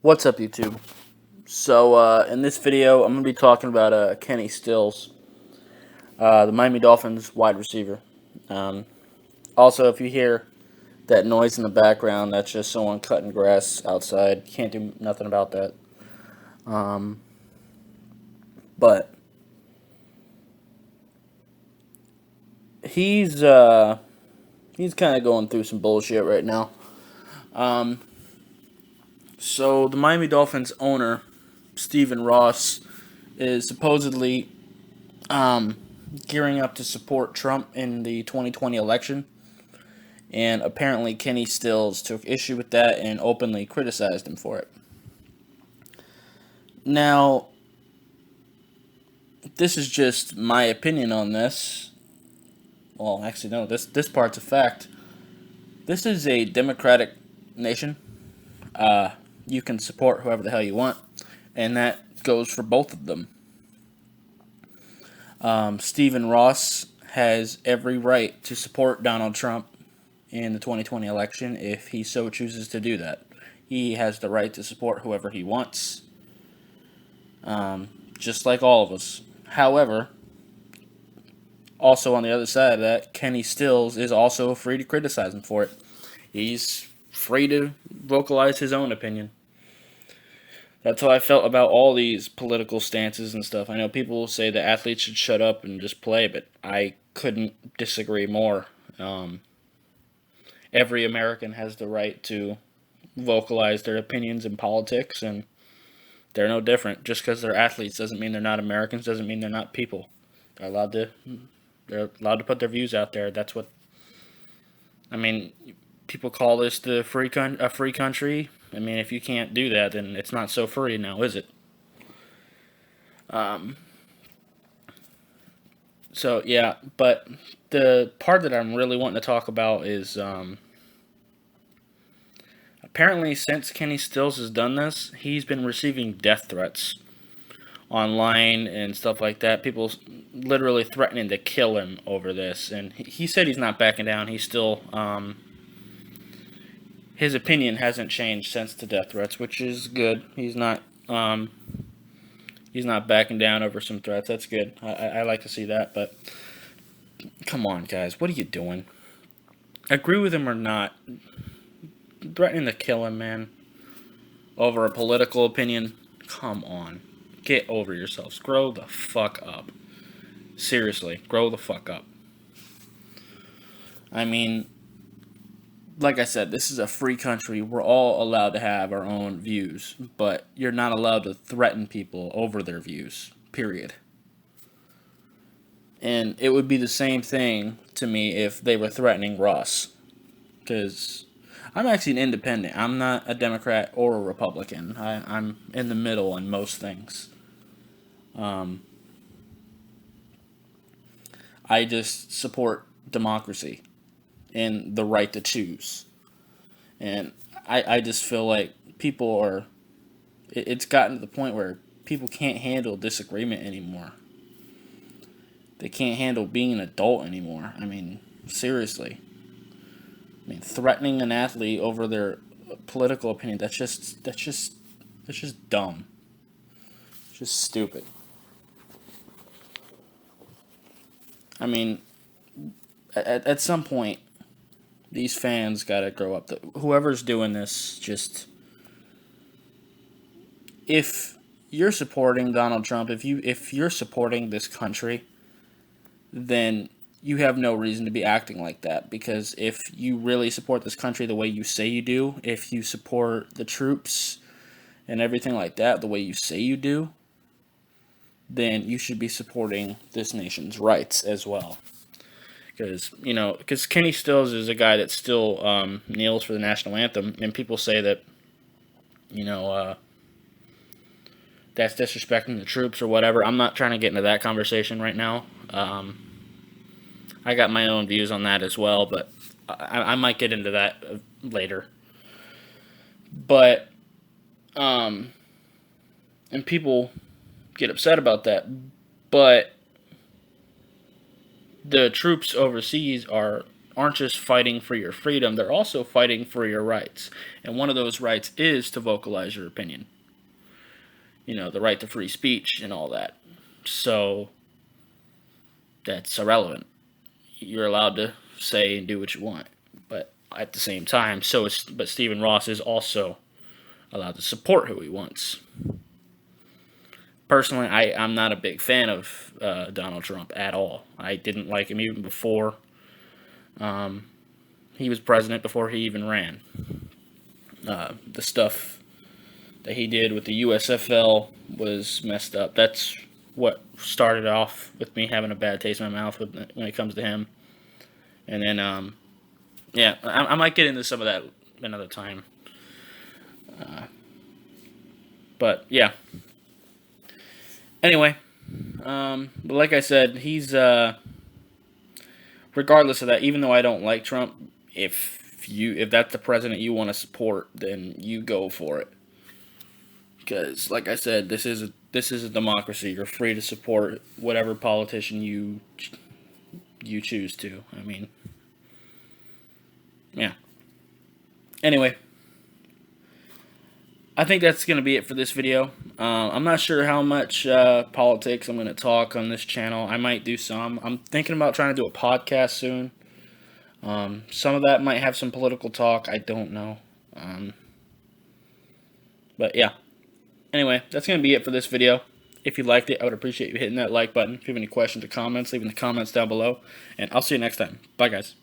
What's up, YouTube? So, in this video, I'm going to be talking about Kenny Stills, the Miami Dolphins wide receiver. Also, if you hear that noise in the background, that's just someone cutting grass outside. Can't do nothing about that. But he's kind of going through some bullshit right now. So the Miami Dolphins owner, Stephen Ross, is supposedly gearing up to support Trump in the 2020 election. And apparently Kenny Stills took issue with that and openly criticized him for it. Now, this is just my opinion on this. Well, actually, no, this part's a fact. This is a democratic nation. You can support whoever the hell you want, and that goes for both of them. Stephen Ross has every right to support Donald Trump in the 2020 election if he so chooses to do that. He has the right to support whoever he wants, just like all of us. However, also on the other side of that, Kenny Stills is also free to criticize him for it. He's free to vocalize his own opinion. That's how I felt about all these political stances and stuff. I know people say that athletes should shut up and just play, but I couldn't disagree more. Every American has the right to vocalize their opinions in politics, and they're no different. Just because they're athletes doesn't mean they're not Americans, doesn't mean they're not people. They're allowed to put their views out there. That's what I mean. People call this a free country. I mean, if you can't do that, then it's not so free now, is it? So yeah, but the part that I'm really wanting to talk about is apparently since Kenny Stills has done this, he's been receiving death threats online and stuff like that. People literally threatening to kill him over this, and he said he's not backing down. He's still his opinion hasn't changed since the death threats, which is good. He's not backing down over some threats. That's good. I like to see that. But come on, guys, what are you doing? Agree with him or not, threatening to kill him, man, over a political opinion. Come on, get over yourselves. Grow the fuck up. Seriously, grow the fuck up. I mean, like I said, this is a free country. We're all allowed to have our own views, but you're not allowed to threaten people over their views, period. And it would be the same thing to me if they were threatening Ross. Because I'm actually an independent. I'm not a Democrat or a Republican. I'm in the middle on most things. I just support democracy and the right to choose. And I just feel like people are. It's gotten to the point where people can't handle disagreement anymore. They can't handle being an adult anymore. I mean, seriously. I mean, threatening an athlete over their political opinion, that's just dumb. It's just stupid. I mean, at some point, these fans gotta grow up. Whoever's doing this, just if you're supporting Donald Trump, if you're supporting this country, then you have no reason to be acting like that. Because if you really support this country the way you say you do, if you support the troops and everything like that the way you say you do, then you should be supporting this nation's rights as well. Because Kenny Stills is a guy that still kneels for the national anthem, and people say that, that's disrespecting the troops or whatever. I'm not trying to get into that conversation right now. I got my own views on that as well, but I might get into that later. But, and people get upset about that, but the troops overseas are aren't just fighting for your freedom, they're also fighting for your rights. And one of those rights is to vocalize your opinion. The right to free speech and all that. So that's irrelevant. You're allowed to say and do what you want. But at the same time, but Stephen Ross is also allowed to support who he wants. Personally, I'm not a big fan of Donald Trump at all. I didn't like him even before he was president, before he even ran. The stuff that he did with the USFL was messed up. That's what started off with me having a bad taste in my mouth when it comes to him. And then, I might get into some of that another time. But, yeah. Anyway, but like I said, he's, regardless of that, even though I don't like Trump, if that's the president you want to support, then you go for it. Because, like I said, this is a democracy. You're free to support whatever politician you choose to. I mean, yeah. Anyway, I think that's going to be it for this video. I'm not sure how much politics I'm going to talk on this channel. I might do some. I'm thinking about trying to do a podcast soon. Some of that might have some political talk. I don't know. But yeah. Anyway, that's going to be it for this video. If you liked it, I would appreciate you hitting that like button. If you have any questions or comments, leave in the comments down below. And I'll see you next time. Bye, guys.